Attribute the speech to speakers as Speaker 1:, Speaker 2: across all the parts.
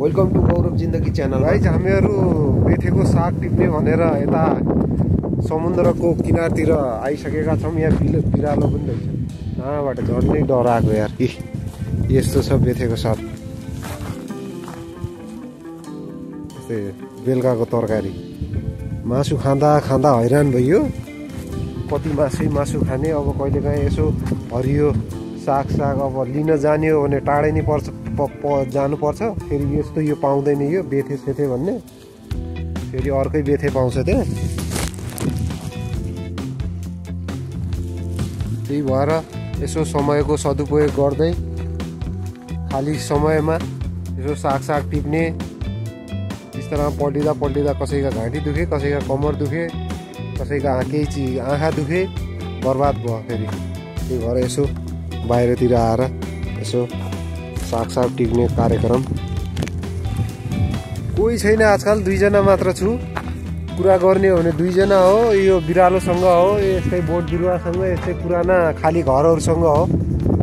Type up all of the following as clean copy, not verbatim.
Speaker 1: Welcome to गौरव जिन्दगी channel. Guys हामीहरू बेथेको साग टिप्ने भनेर यता समुद्रको किनारतिर आइसकेका छौँ। यहाँ बिरालो पनि रहेछ, कहाँबाट झर्नै डराएको यार। यस्तो छ बेथेको साग। यस्तै बेलुकाको तरकारी मासु खाँदा खाँदा हैरान भइयो। कति मासु खाने, अब कहिलेकाहीँ यसो हरियो साग अब लिन जाने हो भने टाढै नै जानुपर्छ। फेरि यस्तो यो पाउँदैन, यो बेथे सेथे भन्ने फेरि अर्कै बेथे पाउँछ त्यहाँ। त्यही भएर यसो समयको सदुपयोग गर्दै खाली समयमा यसो साग टिप्ने। बिस्तारमा पल्टिँदा कसैका घाँटी दुखे, कसैका कमर दुखे, कसैका आँखा दुखे, बर्बाद भयो फेरि। त्यही भएर यसो बाहिरतिर आएर यसो साग टिप्ने कार्यक्रम। कोही छैन आजकल, 2 जना मात्र छु। कुरा गर्ने हो भने 2 जना हो, यो बिरालोसँग हो, यस्तै बोट बिरुवासँग, यस्तै पुराना खाली घरहरूसँग हो,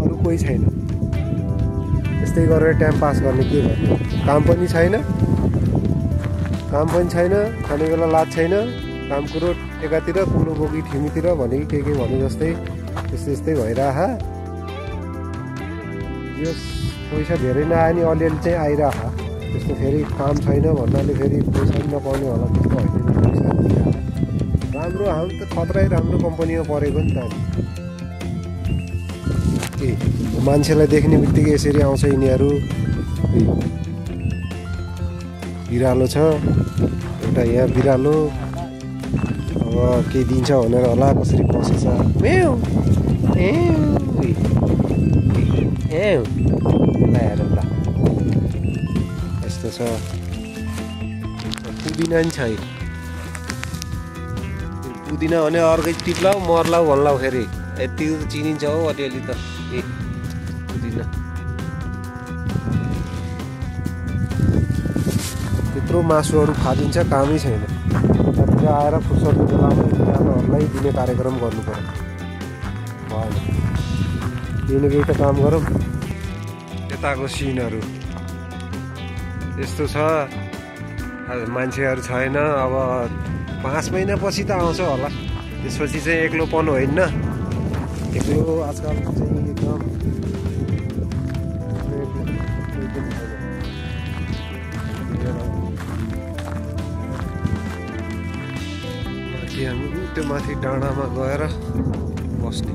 Speaker 1: अरू कोही छैन। यस्तै गरेर टाइम पास गर्ने, के गर्ने। काम पनि छैन, खाने बेला लाज छैन। काम कुरो एकातिर, कुलो बोकी ठिमीतिर भने के भने जस्तै यस्तै भइरह। यो पैसा धेरै नआए नि अलिअलि चाहिँ आइरह। त्यस्तो फेरि काम छैन भन्नाले फेरि पैसा पनि नपाउने होला, त्यस्तो होइन। राम्रो, हाम्रो त खतरै राम्रो कम्पनीमा परेको नि त। मान्छेलाई देख्ने बित्तिकै यसरी आउँछ यिनीहरू। बिरालो छ एउटा यहाँ, बिरालो अब केही दिन्छ भनेर होला, कसरी पसेछ। हेर यस्तो छ। पुदिना नि छ, पुदिना भने अर्कै टिप्लाउ मर्लाउ भन्लाउ फेरि यति चिनिन्छ हो अलिअलि त। पुदिना त्यत्रो मासुहरू खादिन्छ, कामै छैन। यतातिर आएर फुर्सदको बेलामा बिरालोहरूलाई दिने कार्यक्रम गर्नु पर्यो। भएन, केही न केही त काम गरौँ। यताको सिनहरू यस्तो छ। मान्छेहरू छैन, अब 5 महिनापछि त आउँछ होला। त्यसपछि चाहिँ एक्लोपन होइन, एक्लो आजकल चाहिँ एकदम। हामी त्यो माथि डाँडामा गएर बस्ने,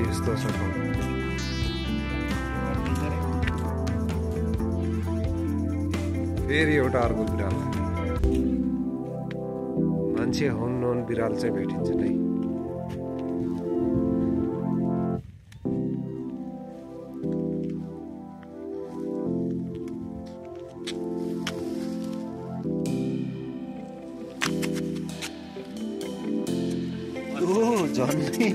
Speaker 1: यस्तो छ। फेरि एउटा अर्को बिराल, मान्छे हुन बिराल चाहिँ भेटिन्छ नै। झन्डै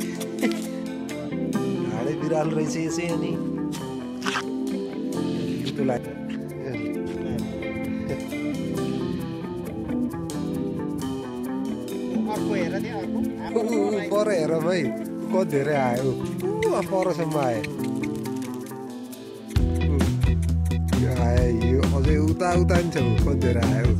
Speaker 1: हाडे बिराल रहेछ यसै। अनि पर हेर भाइ, कति धेरै आयो। परसम्म आयो, यो अझै उता नि छ, कति धेरै आयो।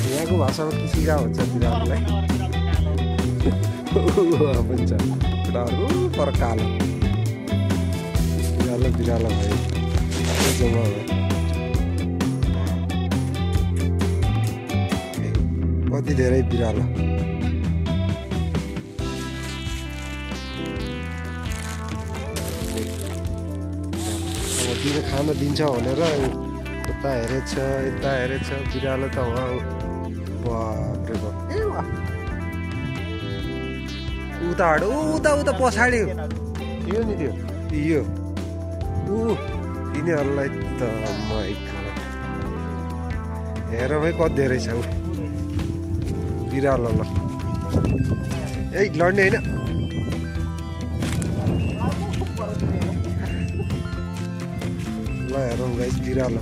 Speaker 1: यहाँको भाषामा के सिका हुन्छ बिरालोलाई भन्छ। एउटा अर्को पर कालो बिरालो भयो, जम्मा भयो। कति धेरै बिरालो। अब दिन खान दिन्छ भनेर यता हेरेछ बिरालो त उहाँ। बाप्रे बाप, उता पछाडि यो नि, यो यिनीहरूलाई त हेर भाइ कति धेरै छ बिरालो। ल लड्ने होइन, ल हेरौँ गाइस बिरालो।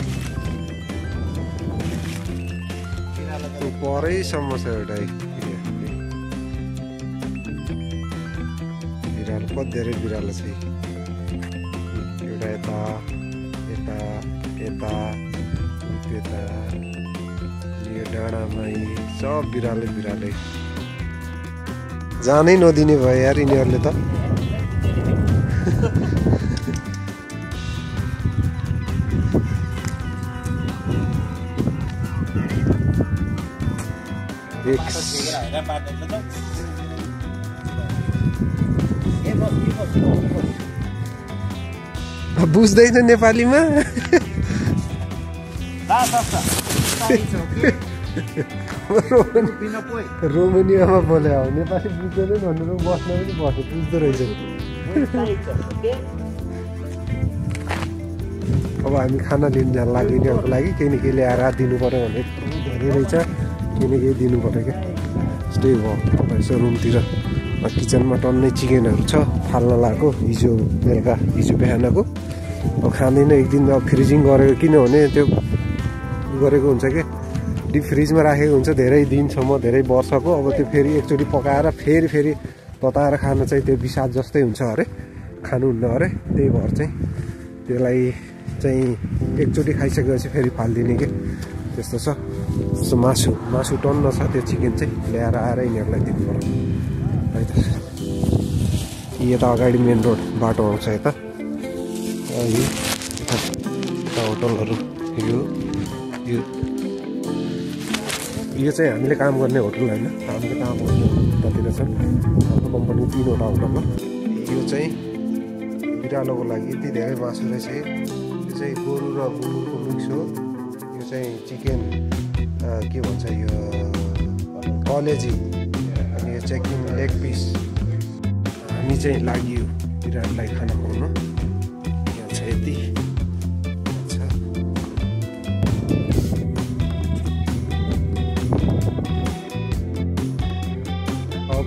Speaker 1: परैसम्म छ एउटा। कति धेरै बिरालो छ एउटा यता यता यता त्यता यो डाँडामा सब बिरालै जानै नदिने भयो यार यिनीहरूले त बुझ्दैन नेपालीमा रोमानियामा बोले हो नेपाली बुझ्दैन भनेर बस्न पनि बस्यो बुझ्दो रहेछ अब हामी खाना लिन जान लाग्यो यिनीहरूको लागि केही न केही ल्याएर दिनु पर्यो भने धेरै रहेछ केही न केही दिनु पर्यो क्या स्टे भयो यसो रुमतिर किचनमा टन्नै चिकनहरू छ फाल्न लगाएको हिजो बेलुका हिजो बिहानको अब खाँदैन एक दिन अब फ्रिजिङ गरेको किनभने त्यो गरेको हुन्छ क्या डिप फ्रिजमा राखेको हुन्छ धेरै दिनसम्म धेरै वर्षको अब त्यो फेरि एकचोटि पकाएर फेरि तताएर खान चाहिँ त्यो विषाद जस्तै हुन्छ अरे खानुहुन्न अरे त्यही भएर चाहिँ त्यसलाई चाहिँ एकचोटि खाइसकेपछि फेरि फालिदिने के त्यस्तो छ मासु टन्न छ त्यो चिकन चाहिँ ल्याएर आएर यिनीहरूलाई दिनु पर्यो है त यता अगाडि मेन रोड बाटो आउँछ यता यता होटलहरू यो चाहिँ हामीले काम गर्ने होटल होइन हामीले काम गर्ने होटलतिर छ हाम्रो कम्पनी 3वटा होटल हो यो चाहिँ बिरालोको लागि यति धेरै मासु रहेछ यो चाहिँ गोरु र बुलुरको मिक्स हो यो चाहिँ चिकन के भन्छ यो कलेजी अनि यो चाहिँ लेग पिस हामी चाहिँ लाग्यो बिरालोलाई खाना खुवाउनु यहाँ छ यति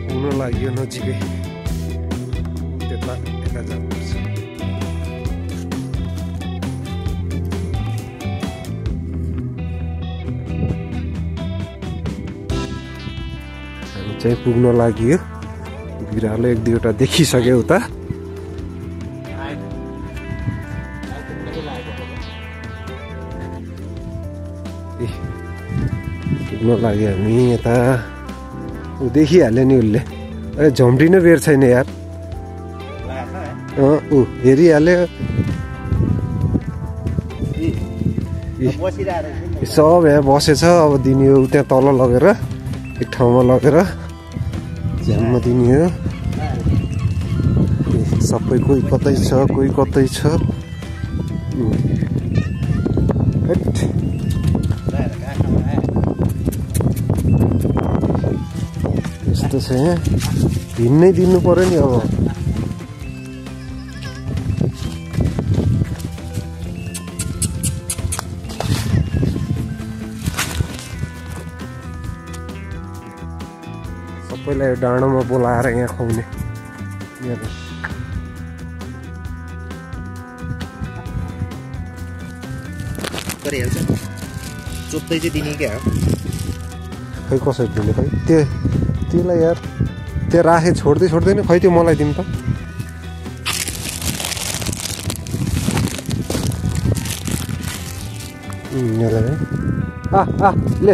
Speaker 1: हुन लाग्यो नजिकै यता जानुपर्छ हामी चाहिँ पुग्न लाग्यो बिरालो 1-2वटा देखिसक्यो उता पुग्न लाग्यो हामी यता देखिहाल्यो नि उसले अरे झम्टिन बेर छैन यार ऊ हेरिहाल्यो सब यहाँ बसेछ अब दिने हो त्यहाँ तल लगेर एक ठाउँमा लगेर झ्याममा दिने हो सबै कोही कतै छ कोही कतै छ यस्तो छ यहाँ हिँड्नै दिनु पर्यो नि अब सबैलाई डाँडोमा बोलाएर यहाँ खुवाउने
Speaker 2: गरिहाल्छ चोप्दै चाहिँ दिने क्या हो
Speaker 1: खै कसरी दिने खै त्यसलाई यार त्यो राखे छोड्दैन खै त्यो मलाई दिनु त ले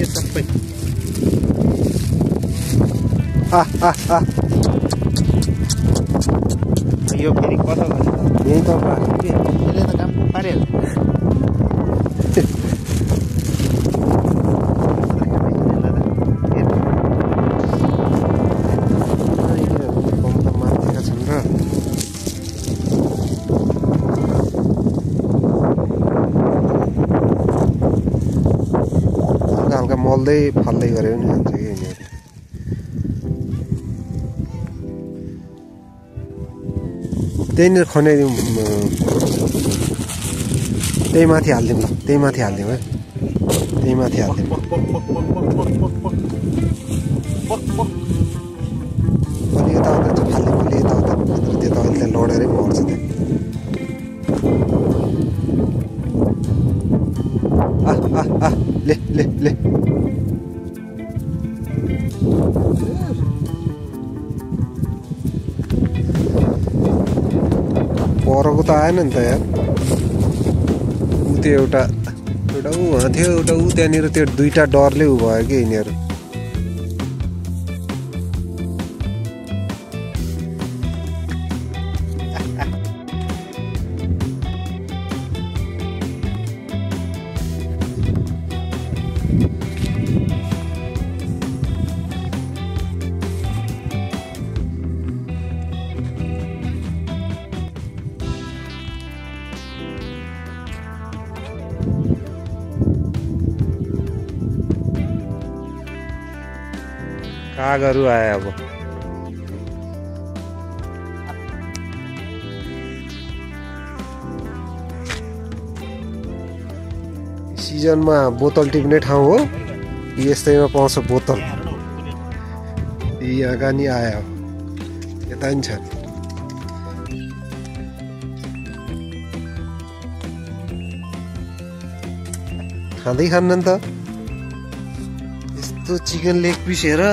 Speaker 2: सबै यो फेरि कता
Speaker 1: यही त राख्यो कि
Speaker 2: यसले त काम पारिहाल्छ
Speaker 1: हल्का मल्दै फाल्दै गऱ्यो नि हुन्छ कि यिनीहरूले त्यहीँनिर खनाइदिउँ त्यही माथि हालिदिउँ ल त्यही माथि हालिदिउँ है त्यही माथि हालिदिउँ अलि यताउता चाहिँ फाल्दिउँ अलि यताउता त्यो त अहिले लडेरै मर्छ त्यहाँ ले परको त आएन नि त यार। ऊ त्यो एउटा ऊ वहाँ थियो, एउटा ऊ त्यहाँनिर त्यो दुईटा डरले ऊ भयो कि यिनीहरू। कागहरू आए अब। सिजनमा बोतल टिप्ने ठाउँ हो, यस्तैमा पाउँछ बोतल। यहाँ कहाँ नि आयो, यता नि छ। खाँदै खान्न नि त यस्तो चिकन लेग पिस हेर।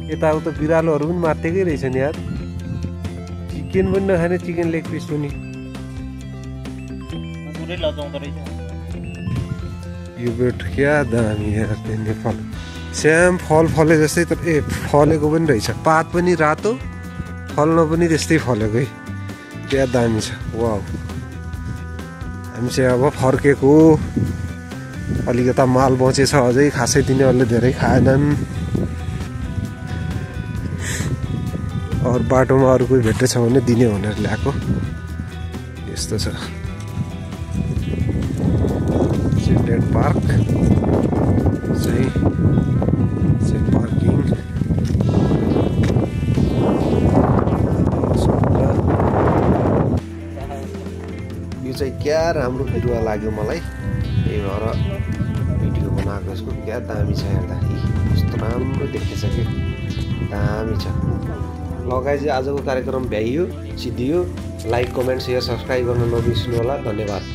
Speaker 1: यताउता बिरालोहरू पनि मात्तेकै रहेछन् यार। चिकन पनि नखाने, चिकन लेग पिस पनि। यो बेट क्या दामी यार। नेपाल स्याम फल फले जस्तै, तर फलेको पनि रहेछ। पात पनि रातो, फल्न पनि त्यस्तै फलेको है। क्या दामी छ। वाउ, हामी चाहिँ अब फर्केको। अलिकता माल बचेछ अझै, खासै तिनीहरूले धेरै खाएनन्। अरू बाटोमा अरू कोही भेटेछ भने दिने भनेर ल्याएको। यस्तो छ चिल्ड्रेन पार्क चाहिँ पार्किङ। यो चाहिँ क्या राम्रो बिरुवा लाग्यो मलाई, त्यही भएर भिडियो बनाएको। यसको क्या दामी छ हेर्दाखेरि, कस्तो राम्रो देखेछ कि, दामी छ। लगाइ चाहिँ आजको कार्यक्रम भ्याइयो, सिद्धियो। लाइक, कमेन्ट, सेयर, सब्सक्राइब गर्न नबिर्सिनु होला। धन्यवाद।